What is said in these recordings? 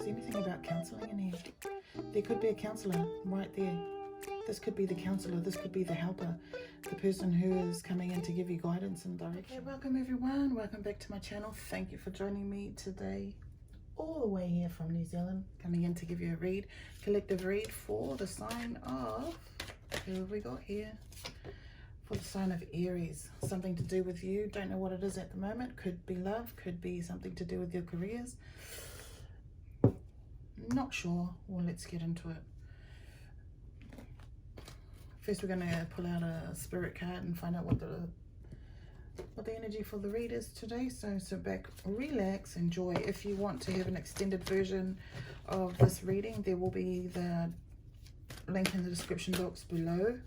see anything about counselling in here. There could be a counsellor right there. This could be the counsellor. This could be the helper. The person who is coming in to give you guidance and direction. Okay, welcome everyone. Welcome back to my channel. Thank you for joining me today. All the way here from New Zealand. Coming in to give you a read. Collective read for the sign of... Who have we got here? For the sign of Aries. Something to do with you. Don't know what it is at the moment. Could be love. Could be something to do with your careers. Not sure. Well, let's get into it. First, we're going to pull out a spirit card and find out what the energy for the read is today. So sit back, relax, enjoy. If you want to have an extended version of this reading, there will be the link in the description box below.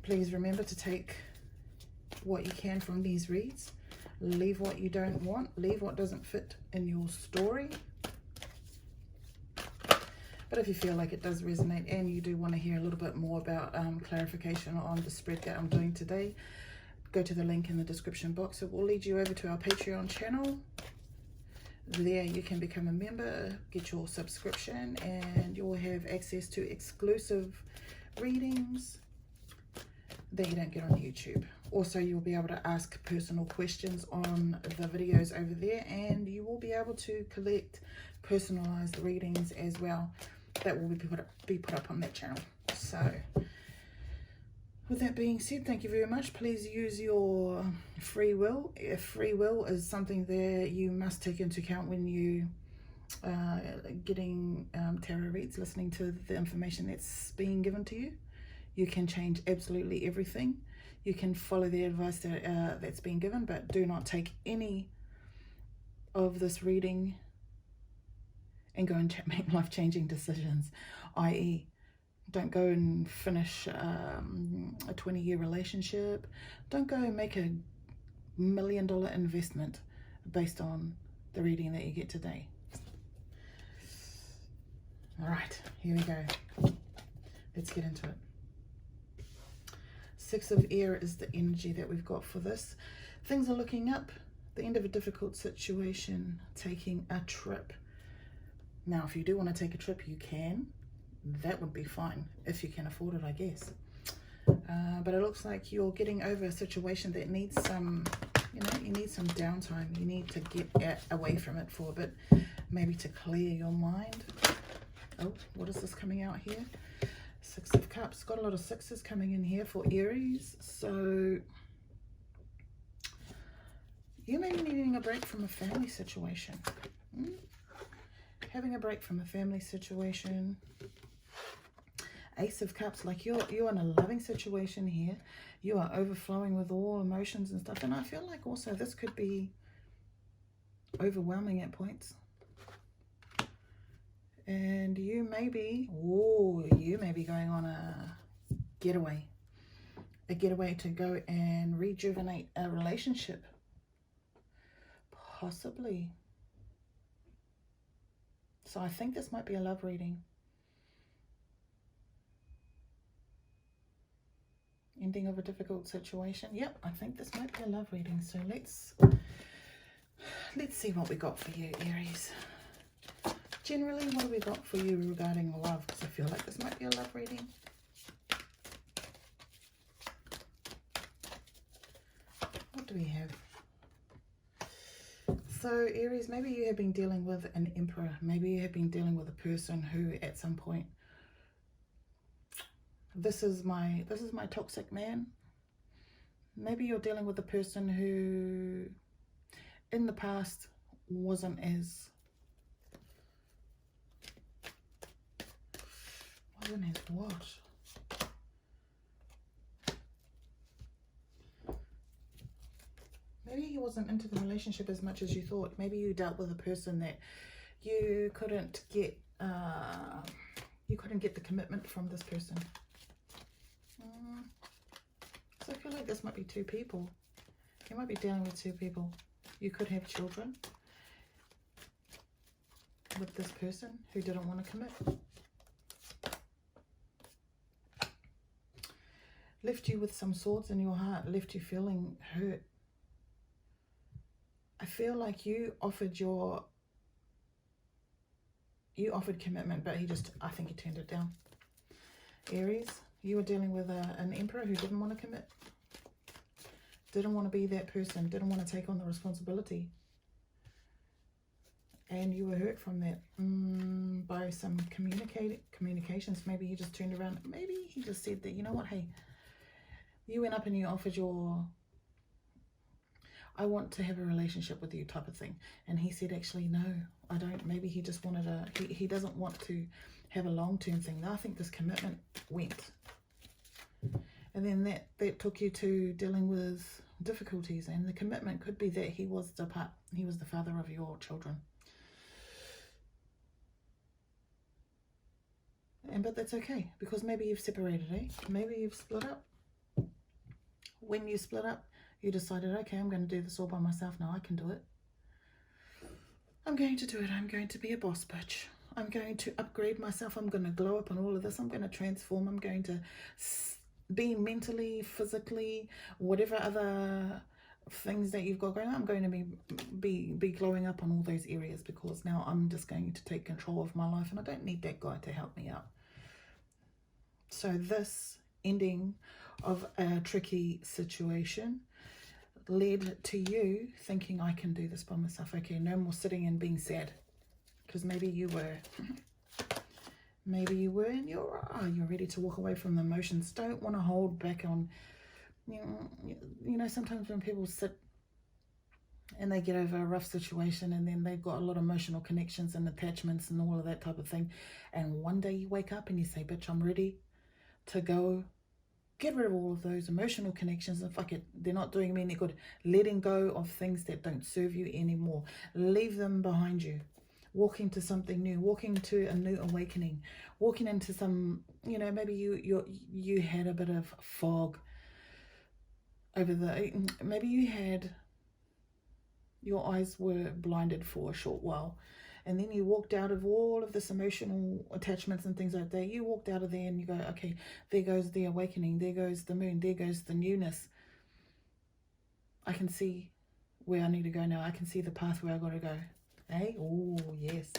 Please remember to take what you can from these reads. Leave what you don't want. Leave what doesn't fit in your story. But if you feel like it does resonate and you do want to hear a little bit more about clarification on the spread that I'm doing today, go to the link in the description box. It will lead you over to our Patreon channel. There you can become a member, get your subscription, and you'll have access to exclusive readings that you don't get on YouTube. Also, you'll be able to ask personal questions on the videos over there, and you will be able to collect personalized readings as well that will be put up on that channel. So with that being said, thank you very much. Please use your free will. If free will is something that you must take into account when you getting tarot reads, listening to the information that's being given to you. You can change absolutely everything. You can follow the advice that that's being given, but do not take any of this reading and go and make life-changing decisions, i.e. don't go and finish a 20-year relationship. Don't go and make $1 million investment based on the reading that you get today. All right, here we go. Let's get into it. Six of Air is the energy that we've got for this. Things are looking up. The end of a difficult situation. Taking a trip. Now, if you do want to take a trip, you can. That would be fine if you can afford it, I guess. But it looks like you're getting over a situation that needs some, you need some downtime. You need to get away from it for a bit, maybe to clear your mind. Oh, what is this coming out here? Six of Cups. Got a lot of sixes coming in here for Aries. So you may be needing a break from a family situation. Having a break from a family situation. Ace of Cups, like you're in a loving situation here. You are overflowing with all emotions and stuff. And I feel like also this could be overwhelming at points. And you may be going on a getaway. A getaway to go and rejuvenate a relationship. Possibly. So I think this might be a love reading. Ending of a difficult situation. Yep, I think this might be a love reading. So let's see what we got for you, Aries. Generally, what have we got for you regarding love? Because I feel like this might be a love reading. What do we have? So, Aries, maybe you have been dealing with an Emperor. Maybe you have been dealing with a person who at some point... This is my toxic man. Maybe you're dealing with a person who in the past wasn't as what? Maybe he wasn't into the relationship as much as you thought. Maybe you dealt with a person that you couldn't get the commitment from this person. So I feel like this might be two people. You might be dealing with two people. You could have children with this person who didn't want to commit. Left you with some swords in your heart, left you feeling hurt. I feel like you offered your You offered commitment, but I think he turned it down. Aries, you were dealing with an emperor who didn't want to commit. Didn't want to be that person. Didn't want to take on the responsibility. And you were hurt from that by some communications. Maybe he just turned around. Maybe he just said that, you know what, hey, you went up and you offered your, I want to have a relationship with you type of thing. And he said, actually, no, I don't. Maybe he just wanted he doesn't want to have a long-term thing. I think this commitment went. And then that took you to dealing with difficulties. And the commitment could be that he was the father of your children. But that's okay, because maybe you've separated, eh? Maybe you've split up. When you split up, you decided, okay, I'm going to do this all by myself now. I can do it. I'm going to do it. I'm going to be a boss bitch. I'm going to upgrade myself. I'm going to glow up on all of this. I'm going to transform. I'm going to be mentally, physically, whatever other things that you've got going on. I'm going to be glowing up on all those areas, because now I'm just going to take control of my life, and I don't need that guy to help me out. So this ending of a tricky situation led to you thinking, I can do this by myself. Okay, no more sitting and being sad, because maybe you were and you're ready to walk away from the emotions. Don't want to hold back on, you know, sometimes when people sit and they get over a rough situation, and then they've got a lot of emotional connections and attachments and all of that type of thing, and one day you wake up and you say, bitch, I'm ready to go get rid of all of those emotional connections, and fuck it, they're not doing me any good. Letting go of things that don't serve you anymore. Leave them behind you. Walk into something new. Walk into a new awakening. Walking into some, you know, maybe you had a bit of fog over maybe your eyes were blinded for a short while, and then you walked out of all of this emotional attachments and things like that. You walked out of there and you go, okay, there goes the awakening. There goes the moon. There goes the newness. I can see where I need to go now. I can see the path where I got to go. Hey, oh, yes.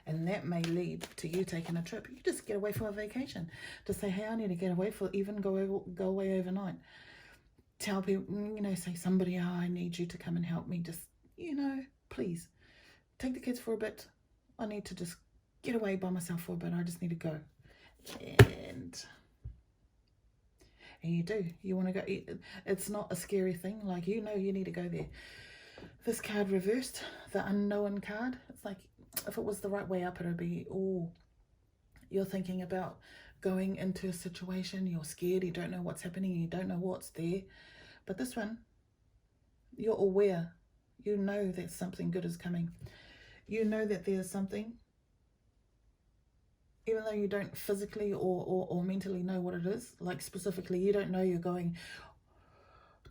And that may lead to you taking a trip. You just get away for a vacation. Just say, hey, I need to get away go away overnight. Tell people, you know, say somebody, oh, I need you to come and help me. Just, you know, please take the kids for a bit. I need to just get away by myself for a bit. I just need to go. And you do. You want to go. It's not a scary thing. Like, you know, you need to go there. This card reversed, the unknown card. It's like, if it was the right way up, it would be, oh, you're thinking about going into a situation. You're scared. You don't know what's happening. You don't know what's there. But this one, you're aware. You know that something good is coming. You know that there's something, even though you don't physically or mentally know what it is. Like, specifically, you don't know you're going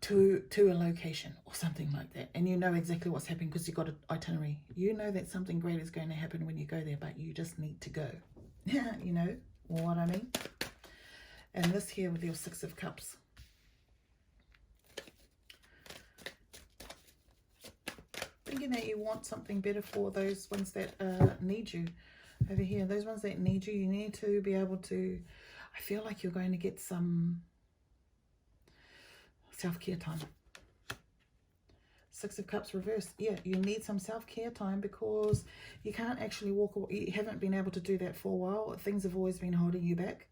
to a location or something like that, and you know exactly what's happening because you've got an itinerary. You know that something great is going to happen when you go there, but you just need to go. You know what I mean? And this here with your Six of Cups. Thinking that you want something better for those ones that need you. Over here, those ones that need you, you need to be able to, I feel like you're going to get some self-care time. Six of Cups reversed. Yeah, you need some self-care time, because you can't actually walk away. You haven't been able to do that for a while. Things have always been holding you back.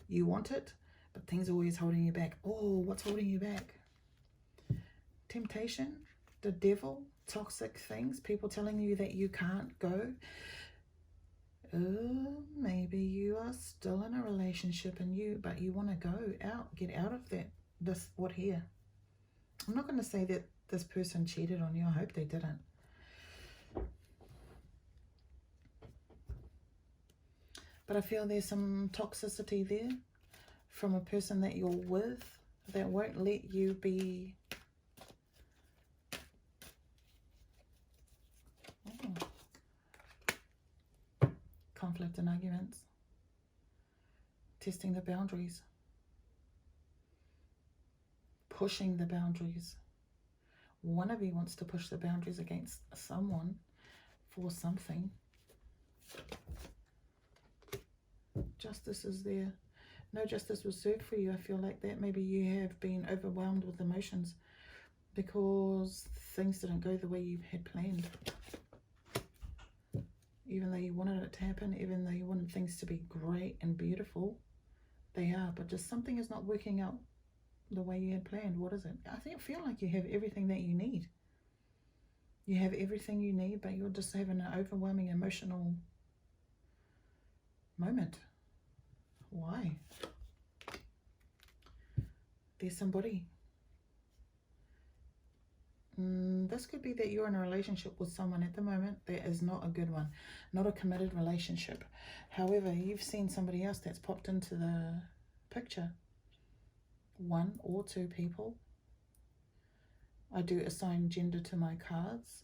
You want it, but things are always holding you back. Oh, what's holding you back? Temptation, the devil, toxic things, people telling you that you can't go. Oh, maybe you are still in a relationship but you want to go out, get out of that. What here? I'm not going to say that this person cheated on you. I hope they didn't. But I feel there's some toxicity there from a person that you're with that won't let you be... conflict and arguments. Testing the boundaries. Pushing the boundaries. One of you wants to push the boundaries against someone for something. justice is there. No justice was served for you. I feel like that maybe you have been overwhelmed with emotions because things didn't go the way you had planned. Even though you wanted it to happen, even though you wanted things to be great and beautiful, they are, but just something is not working out the way you had planned. What is it? I feel like you have everything that you need. You have everything you need, but you're just having an overwhelming emotional moment. Why? There's somebody. This could be that you're in a relationship with someone at the moment that is not a good one, not a committed relationship. However, you've seen somebody else that's popped into the picture. 1 or 2 people. I do assign gender to my cards.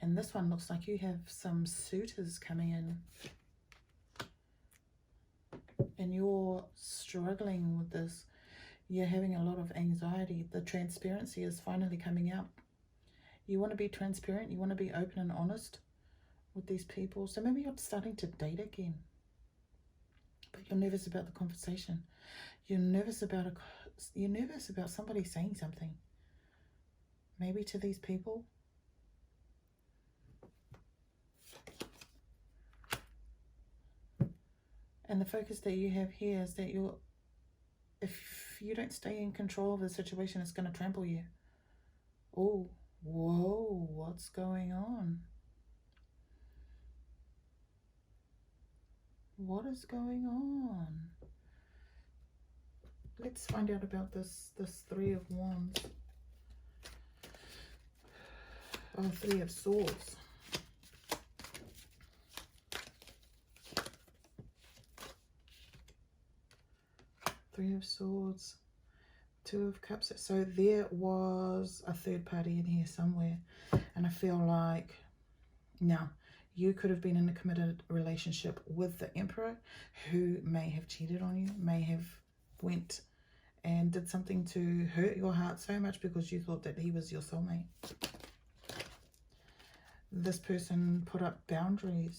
And this one looks like you have some suitors coming in. And you're struggling with this. You're having a lot of anxiety. The transparency is finally coming out. You want to be transparent. You want to be open and honest with these people. So maybe you're starting to date again. But you're nervous about the conversation. You're nervous about somebody saying something. Maybe to these people. And the focus that you have here is that if you don't stay in control of the situation, it's going to trample you. Oh, whoa, what's going on? What is going on? Let's find out about this 3 of Wands. Oh, 3 of Swords. Three of Swords, 2 of Cups. So there was a third party in here somewhere. And I feel like now you could have been in a committed relationship with the Emperor who may have cheated on you, may have went and did something to hurt your heart so much because you thought that he was your soulmate. This person put up boundaries,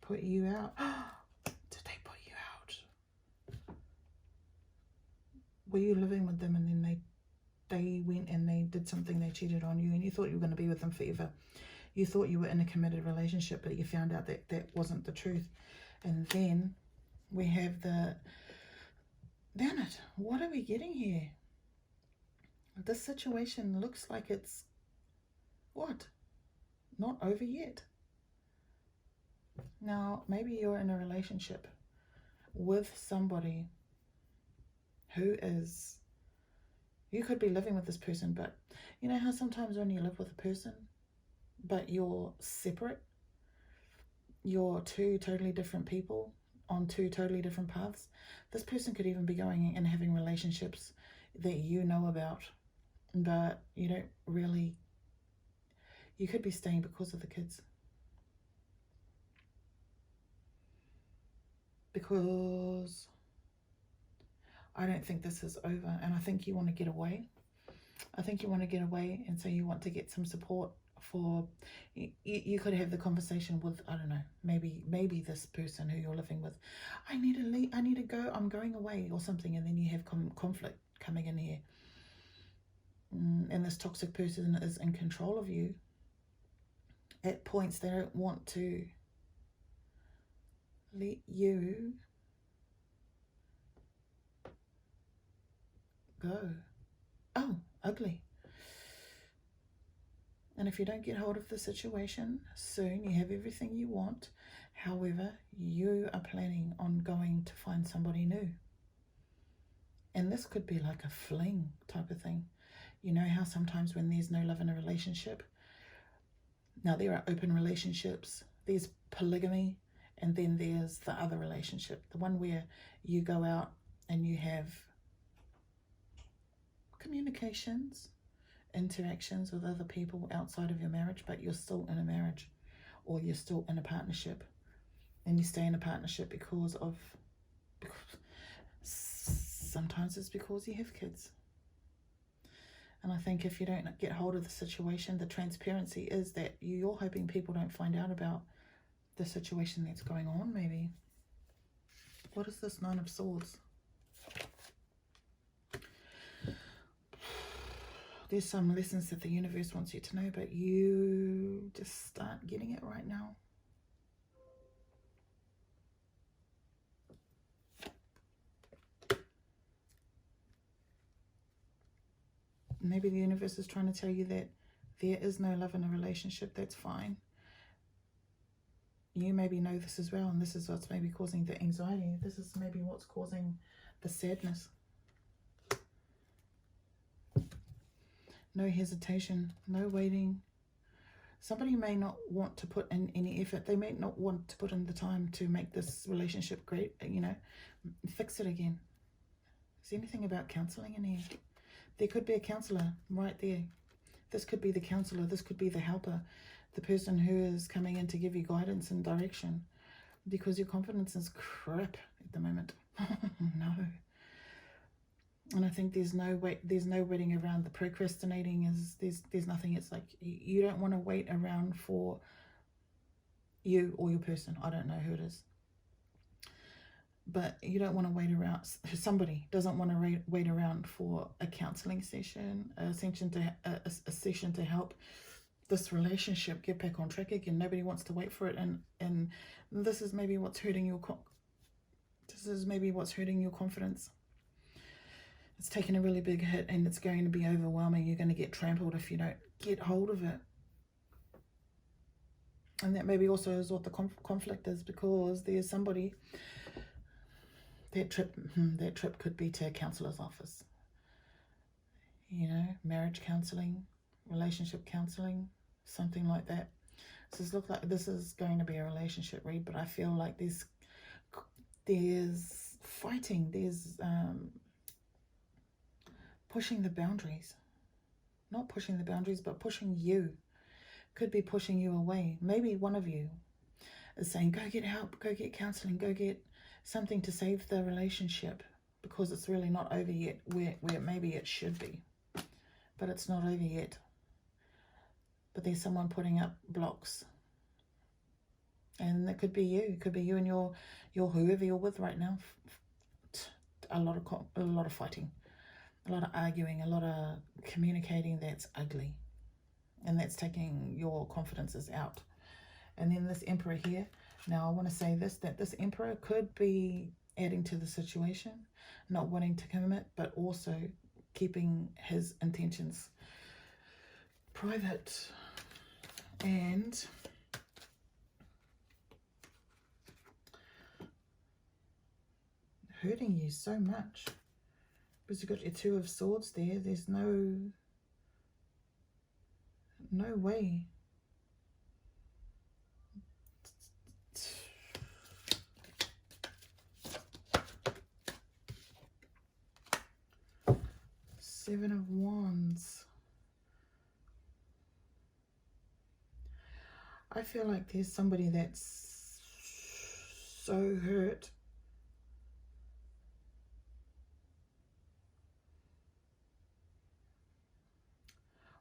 put you out. Did they put you out? Were you living with them and then they went and they did something, they cheated on you and you thought you were going to be with them forever? You thought you were in a committed relationship, but you found out that that wasn't the truth. And then we have damn it, what are we getting here? This situation looks like it's, what? Not over yet. Now, maybe you're in a relationship with somebody who is, you could be living with this person, but you know how sometimes when you live with a person, but you're separate, you're 2 totally different people on 2 totally different paths. This person could even be going and having relationships that you know about, but you don't really, you could be staying because of the kids. Because I don't think this is over, and I think you want to get away. I think you want to get away, and so you want to get some support for, you could have the conversation with, I don't know, maybe this person who you're living with. I need to leave, I need to go, I'm going away or something, and then you have conflict coming in here. And this toxic person is in control of you. At points they don't want to let you go. Oh, ugly. And if you don't get hold of the situation soon, you have everything you want. However, you are planning on going to find somebody new. And this could be like a fling type of thing. You know how sometimes when there's no love in a relationship, now there are open relationships, there's polygamy, and then there's the other relationship, the one where you go out and you have communications, interactions with other people outside of your marriage, but you're still in a marriage or you're still in a partnership, and you stay in a partnership because sometimes it's because you have kids. And I think if you don't get hold of the situation, the transparency is that you're hoping people don't find out about the situation that's going on, maybe. What is this Nine of Swords? There's some lessons that the universe wants you to know, but you just start getting it right now. Maybe the universe is trying to tell you that there is no love in a relationship. That's fine. You maybe know this as well, and this is what's maybe causing the anxiety. This is maybe what's causing the sadness. No hesitation, no waiting. Somebody may not want to put in any effort. They may not want to put in the time to make this relationship great, you know, fix it again. Is there anything about counselling in here? There could be a counsellor right there. This could be the counsellor. This could be the helper, the person who is coming in to give you guidance and direction, because your confidence is crap at the moment. No. And I think there's no waiting around. The procrastinating is there's nothing. It's like you don't want to wait around for you or your person. I don't know who it is, but you don't want to wait around. Somebody doesn't want to wait around for a counseling session, a session to help this relationship get back on track again. Nobody wants to wait for it, and this is maybe what's hurting your confidence. It's taken a really big hit, and it's going to be overwhelming. You're going to get trampled if you don't get hold of it. And that maybe also is what the conflict is, because there's somebody, that trip could be to a counsellor's office. You know, marriage counselling, relationship counselling, something like that. So this looks like this is going to be a relationship read, but I feel like there's fighting, there's pushing the boundaries. Not pushing the boundaries, but pushing you. Could be pushing you away. Maybe one of you is saying, go get help, go get counselling, go get something to save the relationship, because it's really not over yet, where maybe it should be. But it's not over yet. But there's someone putting up blocks. And it could be you. It could be you and your whoever you're with right now. A lot of fighting. A lot of arguing, a lot of communicating that's ugly, and that's taking your confidences out. And then this Emperor here. Now I want to say this, that this Emperor could be adding to the situation, not wanting to commit, but also keeping his intentions private. And hurting you so much. Because you've got your Two of Swords there. There's no way. Seven of Wands. I feel like there's somebody that's so hurt.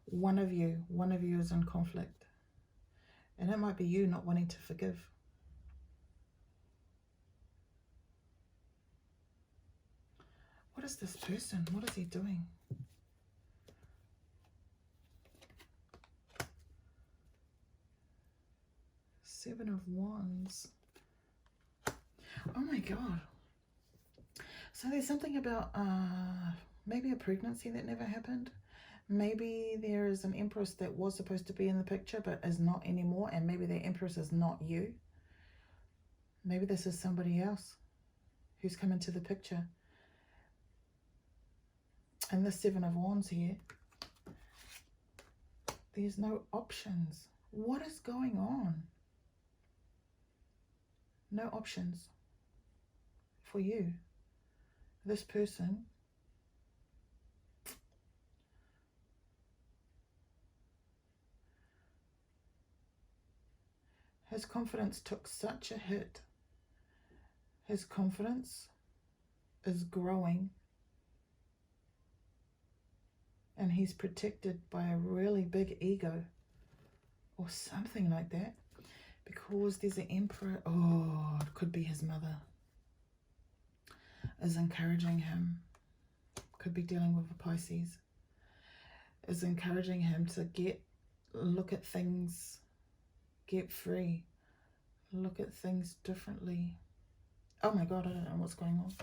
One of you is in conflict. And it might be you not wanting to forgive. What is this person? What is he doing? Seven of Wands. Oh my God. So there's something about maybe a pregnancy that never happened. Maybe there is an Empress that was supposed to be in the picture but is not anymore, and maybe the Empress is not you. Maybe this is somebody else who's come into the picture. And the Seven of Wands here, there's no options. What is going on? No options for you. This person his confidence took such a hit. His confidence is growing, and he's protected by a really big ego or something like that, because there's an Emperor. Oh, it could be his mother. is encouraging him. Could be dealing with a Pisces. Is encouraging him to look at things, get free, look at things differently. Oh my God, I don't know what's going on.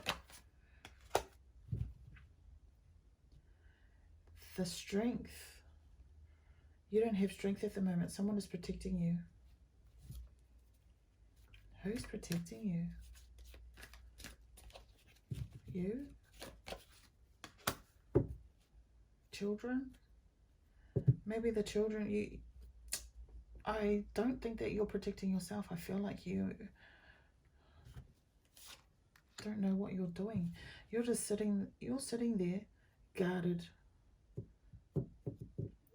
The strength. You don't have strength at the moment. Someone is protecting you. Who's protecting you? You? Children? Maybe the children, I don't think that you're protecting yourself. I feel like you don't know what you're doing. You're sitting there, guarded,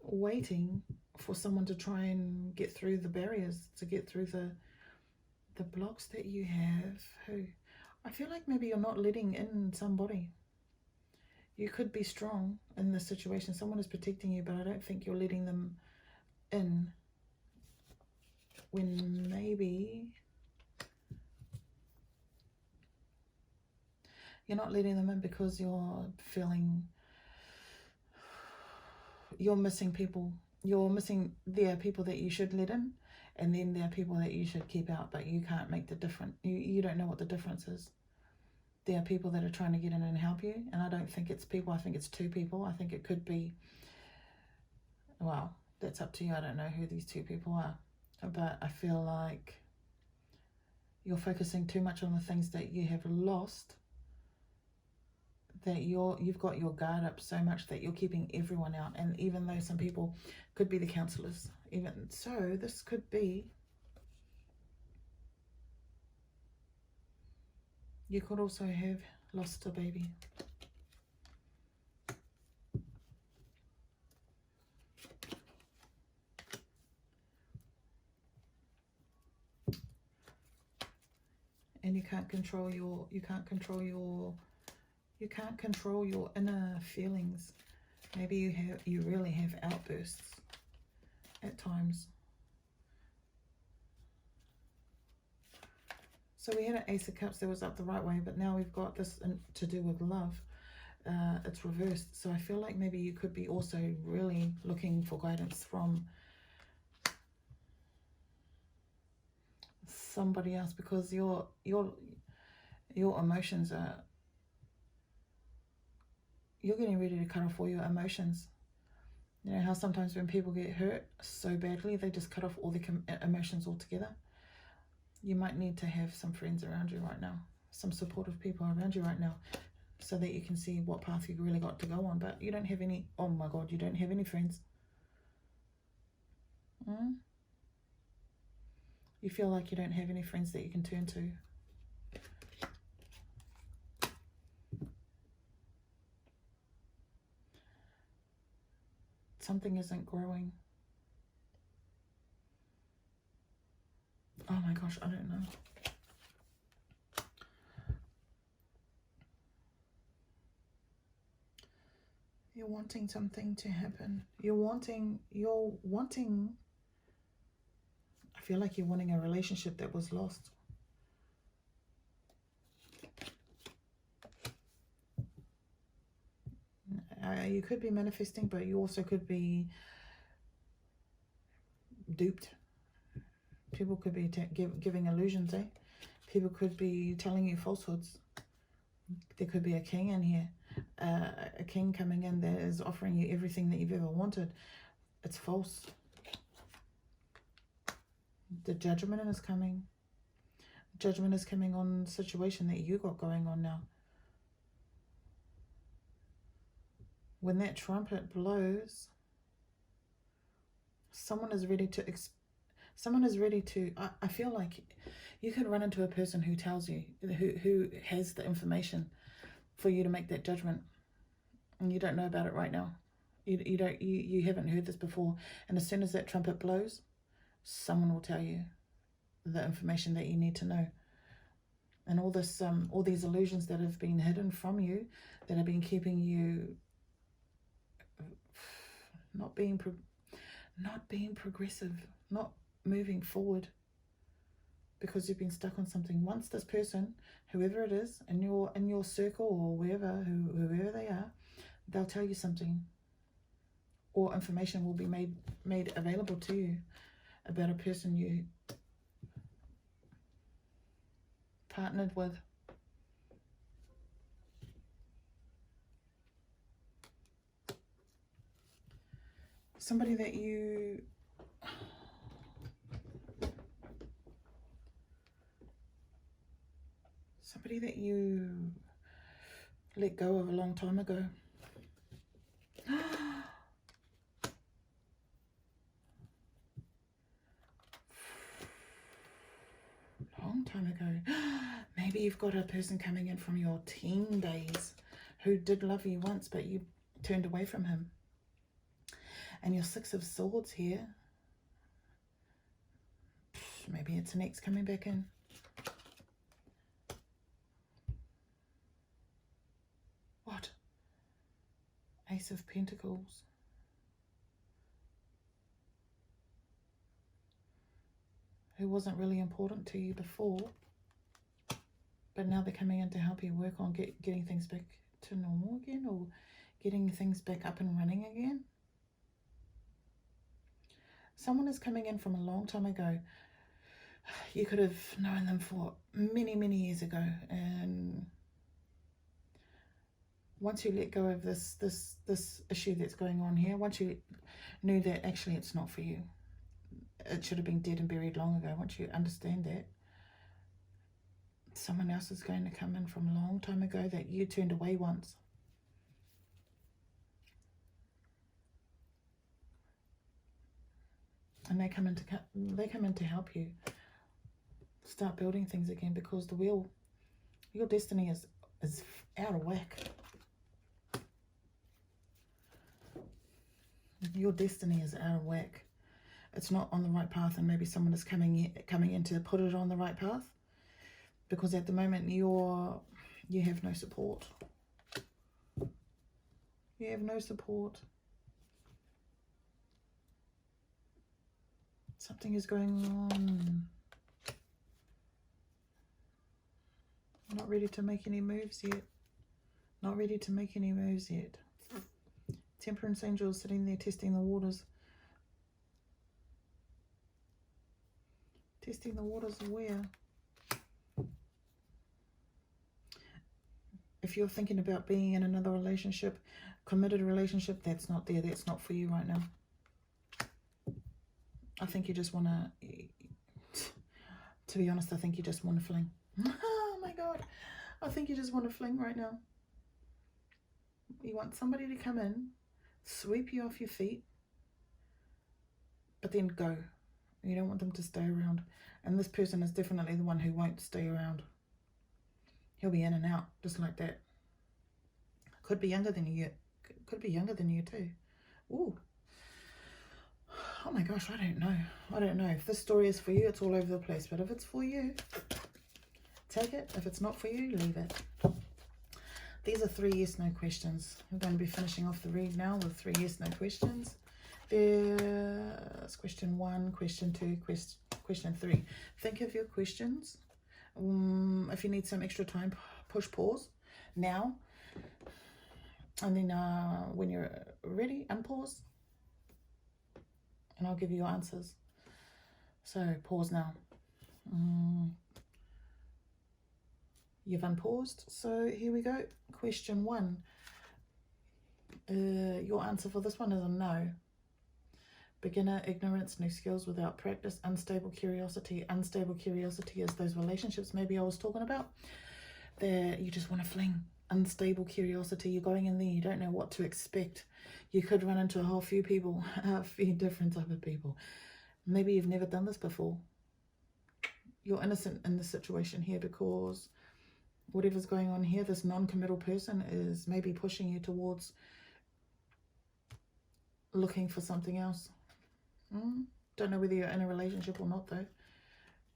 waiting for someone to try and get through the barriers, to get through the blocks that you have. I feel like maybe you're not letting in somebody. You could be strong in this situation. Someone is protecting you, but I don't think you're letting them in. When maybe you're not letting them in because you're feeling you're missing people. There are people that you should let in, and then there are people that you should keep out, but you can't make the difference. You don't know what the difference is. There are people that are trying to get in and help you, and I don't think it's people. I think it's two people. I think it could be, well, that's up to you. I don't know who these two people are, but I feel like you're focusing too much on the things that you have lost, that you've got your guard up so much that you're keeping everyone out. And even though some people could be the counselors, even so, this could be, you could also have lost a baby. And you can't control your inner feelings. Maybe you really have outbursts at times. So we had an Ace of Cups that was up the right way, but now we've got this to do with love. It's reversed. So I feel like maybe you could be also really looking for guidance from somebody else, because your emotions are, you're getting ready to cut off all your emotions. You know how sometimes when people get hurt so badly, they just cut off all the emotions altogether. You might need to have some friends around you right now, some supportive people around you right now, so that you can see what path you've really got to go on. But you don't have any, oh my God, you don't have any friends. You feel like you don't have any friends that you can turn to. Something isn't growing. Oh my gosh, I don't know. You're wanting something to happen. You're wanting, I feel like you're wanting a relationship that was lost. You could be manifesting, but you also could be duped. People could be giving illusions, eh? People could be telling you falsehoods. There could be a king in here. A king coming in that is offering you everything that you've ever wanted. It's false. The judgment is coming. Judgment is coming on the situation that you got going on now. When that trumpet blows, someone is ready to, I feel like you could run into a person who tells you, who has the information for you to make that judgment, and you don't know about it right now. You haven't heard this before, and as soon as that trumpet blows, someone will tell you the information that you need to know. And all these illusions that have been hidden from you, that have been keeping you not being progressive, not moving forward. because you've been stuck on something. Once this person, whoever it is, in your circle or wherever, whoever they are, they'll tell you something, or information will be made available to you about a person you partnered with. Somebody that you let go of a long time ago. Long time ago. Maybe you've got a person coming in from your teen days who did love you once, but you turned away from him. And your Six of Swords here. Maybe it's an ex coming back in. What? Ace of Pentacles. Who wasn't really important to you before, but now they're coming in to help you work on getting things back to normal again, or getting things back up and running again. Someone is coming in from a long time ago. You could have known them for many, many years ago, and once you let go of this issue that's going on here, once you knew that actually it's not for you, it should have been dead and buried long ago. Once you understand that, someone else is going to come in from a long time ago that you turned away once. And they come in to help you start building things again, because the wheel, your destiny is out of whack. Your destiny is out of whack. It's not on the right path, and maybe someone is coming in to put it on the right path, because at the moment you have no support. You have no support. Something is going on. Not ready to make any moves yet. Not ready to make any moves yet. Temperance angel sitting there testing the waters. Testing the waters where? If you're thinking about being in another relationship, committed relationship, that's not there. That's not for you right now. I think you just want to be honest, I think you just want to fling. Oh my God. I think you just want to fling right now. You want somebody to come in, sweep you off your feet, but then go. You don't want them to stay around. And this person is definitely the one who won't stay around. He'll be in and out, just like that. Could be younger than you. Could be younger than you too. Ooh. Oh my gosh, I don't know. I don't know. If this story is for you, it's all over the place. But if it's for you, take it. If it's not for you, leave it. These are 3 yes/no questions. I'm going to be finishing off the read now with 3 yes/no questions. There's question 1, question 2, question 3. Think of your questions. If you need some extra time, push pause now. And then when you're ready, unpause. And I'll give you your answers. So pause now. You've unpaused. So here we go. Question 1. Your answer for this one is a no. Beginner, ignorance, no skills without practice, unstable curiosity. Unstable curiosity is those relationships maybe I was talking about that you just want to fling. Unstable curiosity, you're going in there, you don't know what to expect. You could run into a whole few people, a few different type of people. Maybe you've never done this before. You're innocent in this situation here, because whatever's going on here, this non-committal person is maybe pushing you towards looking for something else. Don't know whether you're in a relationship or not though.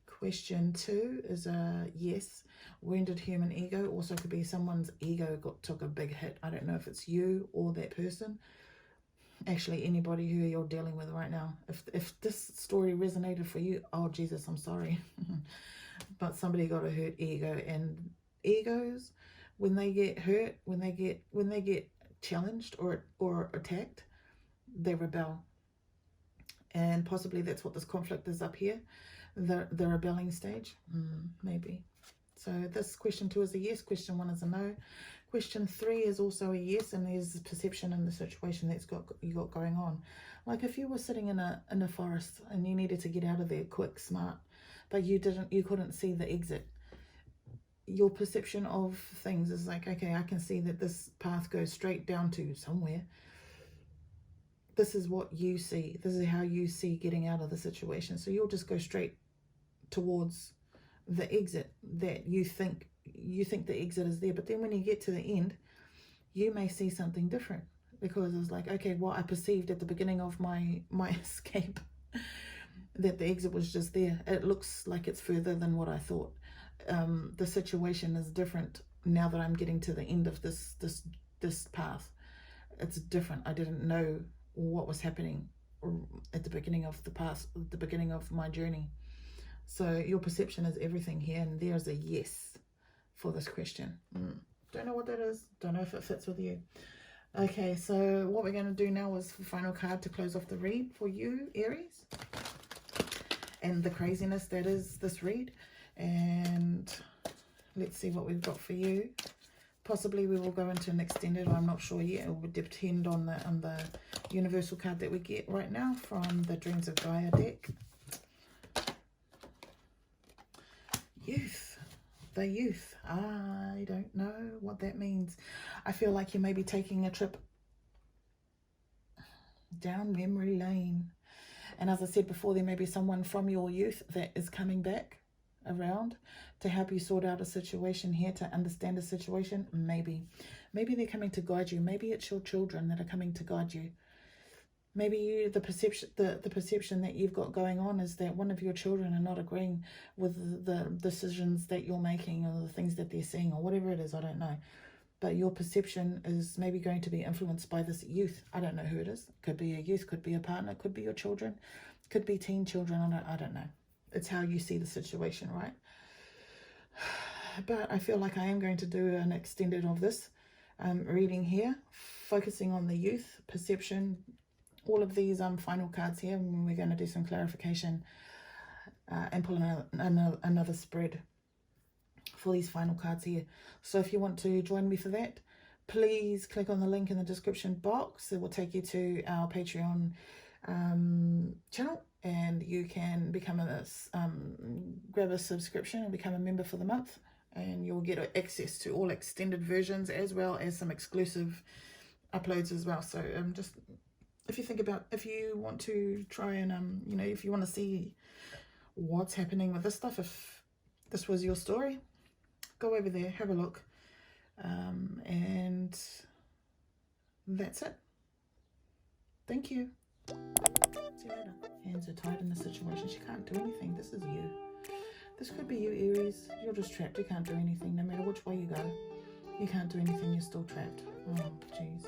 Question 2 is a yes. Wounded human ego. Also could be someone's ego took a big hit. I don't know if it's you or that person. Actually, anybody who you're dealing with right now. If this story resonated for you, oh Jesus, I'm sorry. But somebody got a hurt ego, and egos, when they get hurt, when they get challenged or attacked, they rebel. And possibly that's what this conflict is up here, the rebelling stage. Maybe. So this question 2 is a yes, question 1 is a no. Question 3 is also a yes, and there's perception in the situation that's you got going on. Like if you were sitting in a forest and you needed to get out of there quick, smart, but you couldn't see the exit. Your perception of things is like, okay, I can see that this path goes straight down to somewhere. This is what you see. This is how you see getting out of the situation. So you'll just go straight towards the exit that you think the exit is there. But then when you get to the end, you may see something different, because it's like, okay, well, I perceived at the beginning of my escape that the exit was just there. It looks like it's further than what I thought. The situation is different now that I'm getting to the end of this path. It's different. I didn't know what was happening at the beginning of the path, at the beginning of my journey. So your perception is everything here, and there's a yes for this question. Don't know what that is. Don't know if it fits with you. Okay, so what we're going to do now is the final card to close off the read for you, Aries, and the craziness that is this read. And let's see what we've got for you. Possibly we will go into an extended, I'm not sure yet. It will depend on the universal card that we get right now from the Dreams of Gaia deck. Youth. The youth. I don't know what that means. I feel like you may be taking a trip down memory lane. And as I said before, there may be someone from your youth that is coming back around to help you sort out a situation here, to understand a situation. Maybe they're coming to guide you. Maybe it's your children that are coming to guide you. Maybe the perception that you've got going on is that one of your children are not agreeing with the decisions that you're making, or the things that they're seeing, or whatever it is. I don't know. But your perception is maybe going to be influenced by this youth. I don't know who it is. Could be a youth, could be a partner, could be your children, could be teen children. I don't know. It's how you see the situation, right? But I feel like I am going to do an extended of this reading here, focusing on the youth, perception, all of these final cards here. And we're going to do some clarification and pull another spread for these final cards here. So if you want to join me for that, please click on the link in the description box. It will take you to our Patreon channel, and you can become grab a subscription and become a member for the month, and you'll get access to all extended versions as well as some exclusive uploads as well. So just if you want to try and if you want to see what's happening with this stuff, if this was your story, go over there, have a look, and that's it. Thank you. See you later. Hands are tied in the situation. She can't do anything. This is you. This could be you, Aries. You're just trapped. You can't do anything. No matter which way you go, you can't do anything. You're still trapped. Oh, jeez.